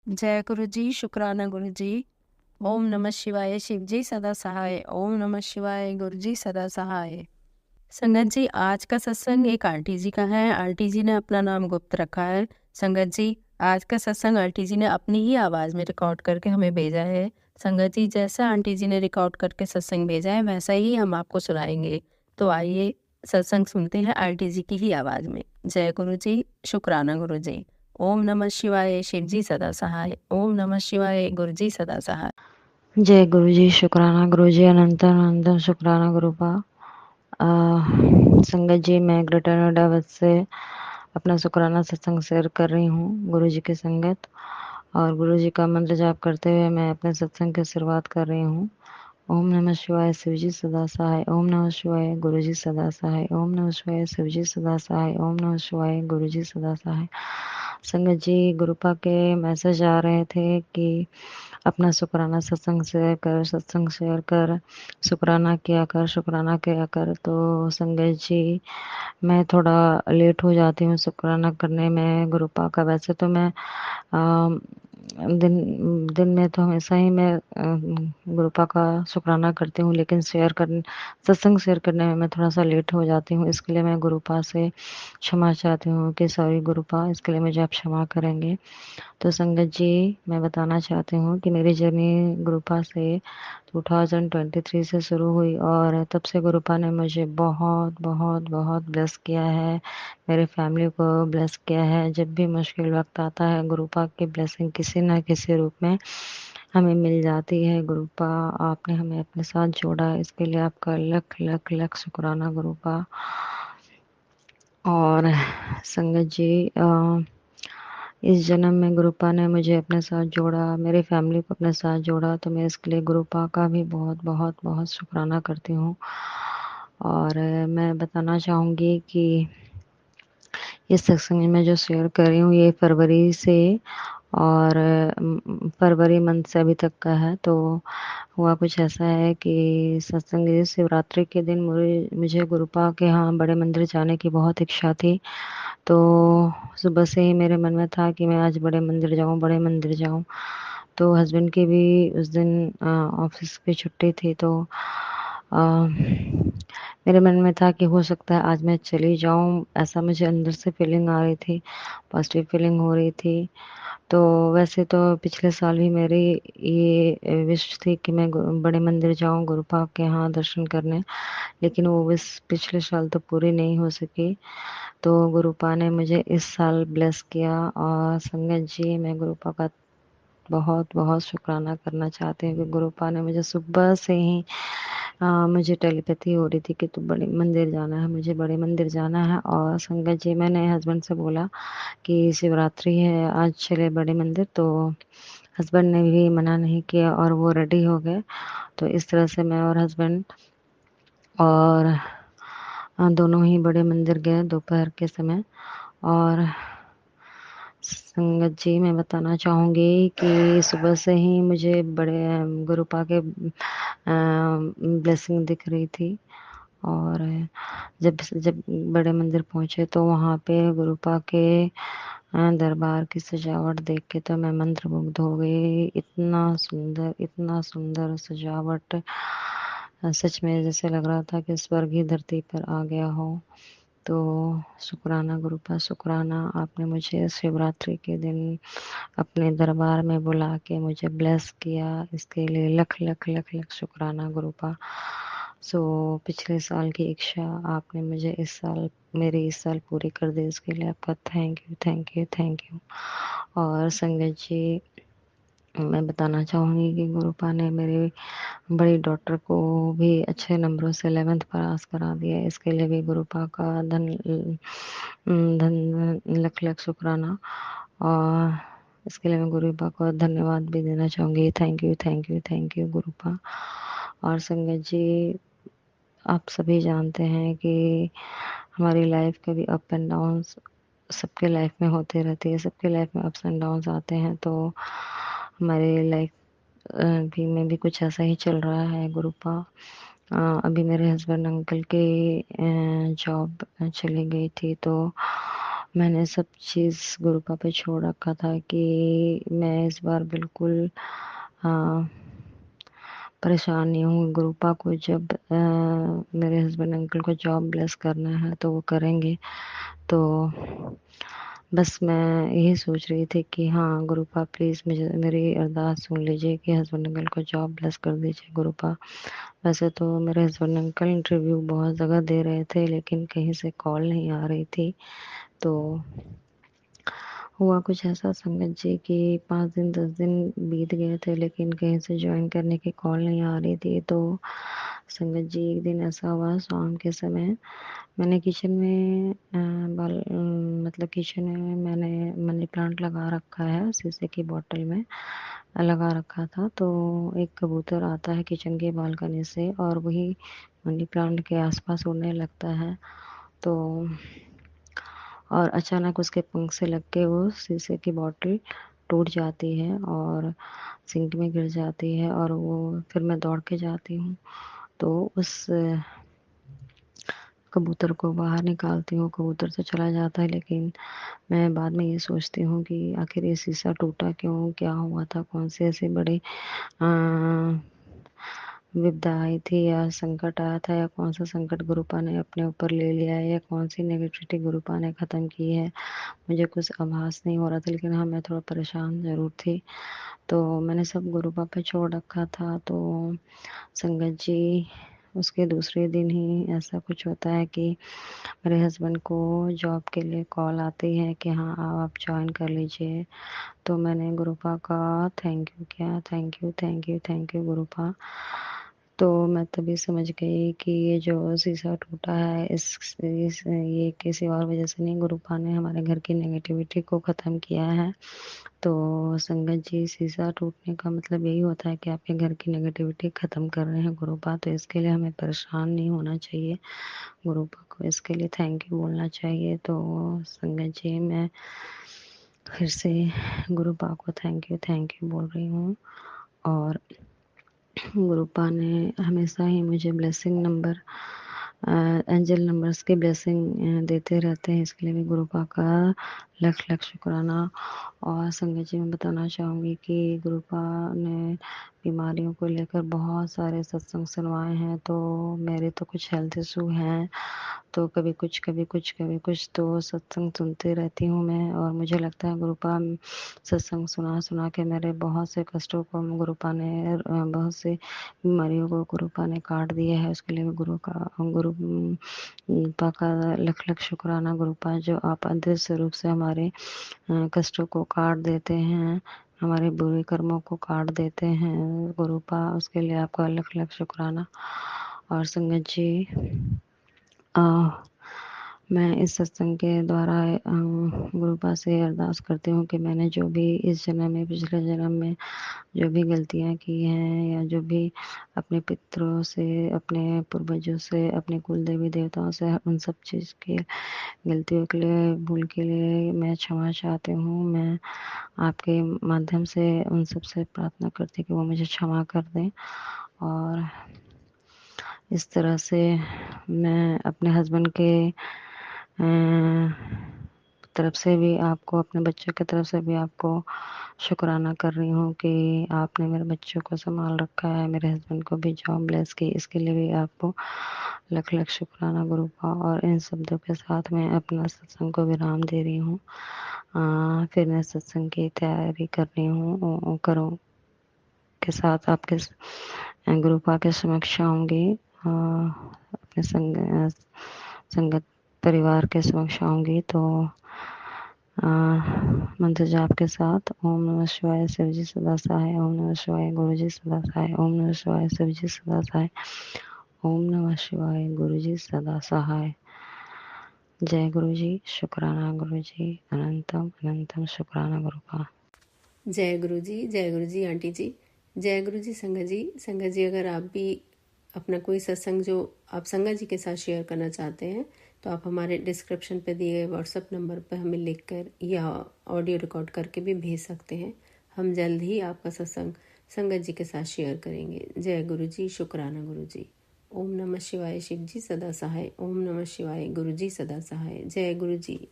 जय गुरु जी, शुक्राना गुरु जी। ओम नमः शिवाय, शिव जी सदा सहाय। ओम नमः शिवाय, गुरु जी सदा सहाय। संगत जी, आज का सत्संग एक आंटी जी का है। आंटी जी ने अपना नाम गुप्त रखा है। संगत जी, आज का सत्संग आंटी जी ने अपनी ही आवाज में रिकॉर्ड करके हमें भेजा है। संगत जी, जैसा आंटी जी ने रिकॉर्ड करके सत्संग भेजा है वैसा ही हम आपको सुनाएंगे। तो आइए सत्संग सुनते हैं आंटी जी की ही आवाज में। जय गुरु जी, शुक्राना गुरु जी। ओम नमः शिवाय, शिव जी सदा सहाय। ओम नमः शिवाय, गुरु जी सदा सहाय। जय गुरु जी, शुक्राना गुरु जी, अनंत अनंत शुक्राना गुरुपा। संगत जी, मैं ग्रेटर नोएडा से अपना शुक्राना सत्संग शेयर कर रही हूँ गुरु जी की संगत। और गुरु जी का मंत्र जाप करते हुए मैं अपने सत्संग की शुरुआत कर रही हूँ। ओम नमः शिवाय, शिव जी सदा सहाय। ओम नमः शिवाय, गुरु जी सदा सहाय। ओम नमः शिवाय, शिव जी सदा सहाय। ओम नमः शिवाय, गुरु जी सदा सहाय। संगत जी, गुरुपा के मैसेज आ रहे थे कि अपना शुक्राना सत्संग शेयर कर, सत्संग शेयर कर, शुक्राना किया कर, शुक्राना किया कर। तो संगत जी, मैं थोड़ा लेट हो जाती हूँ शुक्राना करने में गुरुपा का। वैसे तो मैं अ, दिन दिन में तो हमेशा ही मैं गुरुपा का शुक्राना करती हूँ, लेकिन सत्संग शेयर करने में मैं थोड़ा सा लेट हो जाती हूँ। इसके लिए मैं गुरुपा से क्षमा चाहती हूँ कि सॉरी गुरुपा, इसके लिए मुझे आप क्षमा करेंगे। तो संगत जी, मैं बताना चाहती हूँ कि मेरी जर्नी गुरुपा से 2023 से शुरू हुई और तब से गुरुपा ने मुझे बहुत बहुत बहुत ब्लेस किया है, मेरे फैमिली को ब्लेस किया है। जब भी मुश्किल वक्त आता है, गुरुपा की ब्लेसिंग किसी न किसी रूप में हमें मिल जाती है। गुरुपा, आपने हमें अपने साथ जोड़ा, इसके लिए आपका लख लख लख शुक्राना गुरुपा। और संगत जी, इस जन्म में गुरुपा ने मुझे अपने साथ जोड़ा, मेरी फैमिली को अपने साथ जोड़ा, तो मैं इसके लिए गुरुपा का भी बहुत बहुत बहुत शुक्राना करती हूँ। और मैं बताना चाहूँगी कि इस सत्संग में जो शेयर कर रही हूँ ये फरवरी से और फरवरी मंथ से अभी तक का है। तो हुआ कुछ ऐसा है कि सत्संग शिवरात्रि के दिन मुझे गुरुपा के यहाँ बड़े मंदिर जाने की बहुत इच्छा थी। तो सुबह से ही मेरे मन में था कि मैं आज बड़े मंदिर जाऊं, बड़े मंदिर जाऊं। तो हस्बैंड की भी उस दिन ऑफिस की छुट्टी थी। तो मेरे मन में था कि हो सकता है आज मैं चली जाऊं, ऐसा मुझे अंदर से फीलिंग आ रही थी, पॉजिटिव फीलिंग हो रही थी। तो वैसे तो पिछले साल भी मेरी ये विश थी कि मैं बड़े मंदिर जाऊं गुरुपा के यहाँ दर्शन करने, लेकिन वो विश पिछले साल तो पूरी नहीं हो सकी। तो गुरुपा ने मुझे इस साल ब्लेस किया। और संगत जी, मैं गुरुपा का बहुत बहुत शुक्राना करना चाहती हूँ कि गुरुपा ने मुझे सुबह से ही मुझे टेलीपैथी हो रही थी कि तू बड़े मंदिर जाना है, मुझे बड़े मंदिर जाना है। और संगत जी, मैंने हस्बैंड से बोला कि शिवरात्रि है, आज चले बड़े मंदिर। तो हस्बैंड ने भी मना नहीं किया और वो रेडी हो गए। तो इस तरह से मैं और हस्बैंड और दोनों ही बड़े मंदिर गए दोपहर के समय। और संगत जी, मैं बताना चाहूँगी कि सुबह से ही मुझे बड़े गुरुपा के ब्लेसिंग दिख रही थी। और जब जब बड़े मंदिर पहुंचे तो वहाँ पे गुरुपा के दरबार की सजावट देख के तो मैं मंत्रमुग्ध हो गई। इतना सुंदर सजावट, सच में जैसे लग रहा था कि स्वर्ग ही धरती पर आ गया हो। तो शुक्राना गुरुपा, शुक्राना, आपने मुझे शिवरात्रि के दिन अपने दरबार में बुला के मुझे ब्लेस किया, इसके लिए लख लख लख लख शुक्राना गुरुपा। सो पिछले साल की इच्छा आपने मुझे मेरी इस साल पूरी कर दी, इसके लिए आपका thank you thank you thank you. और संगत जी, मैं बताना चाहूँगी कि गुरुपा ने मेरी बड़ी डॉटर को भी अच्छे नंबरों से 11th पास करा दिया, इसके लिए भी गुरुपा का धन लख लख शुक्राना। और इसके लिए मैं गुरुपा को धन्यवाद भी देना चाहूँगी। Thank you thank you thank you गुरुपा। और संगत जी, आप सभी जानते हैं कि हमारी लाइफ के भी अप एंड डाउन्स सबके लाइफ में होते रहती है, सबके लाइफ में अप्स एंड डाउन्स आते हैं। तो हमारे लाइफ भी में भी कुछ ऐसा ही चल रहा है गुरुपा। अभी मेरे हस्बैंड अंकल की जॉब चली गई थी। तो मैंने सब चीज़ गुरुपा पे छोड़ रखा था कि मैं इस बार बिल्कुल परेशान नहीं हूँ। गुरुपा को जब मेरे हस्बैंड अंकल को जॉब ब्लेस करना है तो वो करेंगे। तो बस मैं यही सोच रही थी कि हाँ गुरुपा प्लीज़ मुझे मेरी अरदास सुन लीजिए कि हस्बैंड अंकल को जॉब ब्लेस कर दीजिए गुरुपा। वैसे तो मेरे हस्बैंड अंकल इंटरव्यू बहुत जगह दे रहे थे लेकिन कहीं से कॉल नहीं आ रही थी। तो हुआ कुछ ऐसा संगत जी कि 5 दिन 10 दिन बीत गए थे लेकिन कहीं से ज्वाइन करने की कॉल नहीं आ रही थी। तो संगत जी एक दिन ऐसा हुआ शाम के समय मैंने किचन में मतलब किचन में मैंने मनी प्लांट लगा रखा है, शीशे की बॉटल में लगा रखा था। तो एक कबूतर आता है किचन के बालकनी से और वही मनी प्लांट के आसपास उड़ने लगता है। तो और अचानक उसके पंख से लग के वो शीशे की बॉटल टूट जाती है और सिंक में गिर जाती है और वो फिर मैं दौड़ के जाती हूँ तो उस कबूतर को बाहर निकालती हूँ। कबूतर तो चला जाता है लेकिन मैं बाद में ये सोचती हूँ कि आखिर ये शीशा टूटा क्यों, क्या हुआ था, कौन से ऐसे बड़े विपदा आई थी या संकट आया था या कौन सा संकट गुरुपा ने अपने ऊपर ले लिया है या कौन सी नेगेटिविटी गुरुपा ने ख़त्म की है, मुझे कुछ आभास नहीं हो रहा था। लेकिन हाँ मैं थोड़ा परेशान ज़रूर थी। तो मैंने सब गुरुपा पे छोड़ रखा था। तो संगत जी उसके दूसरे दिन ही ऐसा कुछ होता है कि मेरे हस्बैंड को जॉब के लिए कॉल आती है कि हाँ आप ज्वाइन कर लीजिए। तो मैंने गुरुपा का थैंक यू किया, thank you thank you thank you गुरुपा। तो मैं तभी समझ गई कि ये जो शीशा टूटा है ये किसी और वजह से नहीं, गुरुपा ने हमारे घर की नेगेटिविटी को ख़त्म किया है। तो संगत जी शीशा टूटने का मतलब यही होता है कि आपके घर की नेगेटिविटी ख़त्म कर रहे हैं गुरुपा। तो इसके लिए हमें परेशान नहीं होना चाहिए, गुरुपा को इसके लिए थैंक यू बोलना चाहिए। तो संगत जी मैं फिर से गुरुपा को थैंक यू बोल रही हूँ। और गुरुपा ने हमेशा ही मुझे ब्लेसिंग नंबर एंजल नंबर्स की ब्लेसिंग देते रहते हैं, इसके लिए भी गुरुपा का लख लख शुक्राना। और संगत जी मैं बताना चाहूँगी कि गुरुपा ने बीमारियों को लेकर बहुत सारे सत्संग सुनवाए हैं। तो मेरे तो कुछ हेल्थ इशू हैं तो कभी कुछ कभी कुछ कभी कुछ, तो सत्संग सुनती रहती हूँ मैं। और मुझे लगता है गुरुपा सत्संग सुना सुना के मेरे बहुत से कष्टों को गुरुपा ने बहुत से बीमारियों को गुरुपा ने काट दिया है। उसके लिए गुरुपा का लख लख शुक्राना गुरुपा, जो आप अदृश्य रूप से हमारे कष्टों को काट देते हैं, हमारे बुरे कर्मों को काट देते हैं गुरुपा, उसके लिए आपका लख लख शुक्राना। और संगत जी मैं इस सत्संग के द्वारा गुरुपा से अरदास करती हूँ कि मैंने जो भी इस जन्म में पिछले जन्म में जो भी गलतियाँ की हैं या जो भी अपने पितरों से, अपने पूर्वजों से, अपने कुल देवी देवताओं से, उन सब चीज़ की गलतियों के लिए, भूल के लिए मैं क्षमा चाहती हूँ। मैं आपके माध्यम से उन सब से प्रार्थना करती हूँ कि वो मुझे क्षमा कर दें। और इस तरह से मैं अपने हस्बैंड के तरफ से भी आपको, अपने बच्चों की तरफ से भी आपको शुक्राना कर रही हूँ कि आपने मेरे बच्चों को संभाल रखा है, मेरे हस्बैंड को भी जॉब ब्लेस की, इसके लिए भी आपको लख लख शुक्राना गुरुपा। और इन शब्दों के साथ मैं अपना सत्संग को विराम दे रही हूँ। फिर मैं सत्संग की तैयारी कर रही हूँ, करूँ के साथ आपके गुरुपा के समक्ष आऊँगी, अपने संगत परिवार के समक्ष आऊँगी। तो मंत्र जाप के साथ ओम नमः शिवाय शिवजी सदा सहाय, ओम नमः शिवाय गुरुजी सदा सहाय, ओम नमः शिवाय शिवजी सदा सहाय, ओम नमः शिवाय गुरुजी सदा सहाय। जय गुरुजी, शुक्राना गुरुजी, अनंतम अनंतम शुक्राना गुरुपा। जय गुरु जी आंटी जी, जय गुरु जी संगत जी। संगत जी अगर आप भी अपना कोई सत्संग जो आप संगत जी के साथ शेयर करना चाहते हैं तो आप हमारे डिस्क्रिप्शन पे दिए गए व्हाट्सएप नंबर पर हमें लिखकर या ऑडियो रिकॉर्ड करके भी भेज सकते हैं। हम जल्द ही आपका सत्संग संगत जी के साथ शेयर करेंगे। जय गुरु जी, शुक्राना गुरु जी। ओम नमः शिवाय, शिव जी सदा सहाय। ओम नमः शिवाय, गुरु जी सदा सहाय। जय गुरु जी।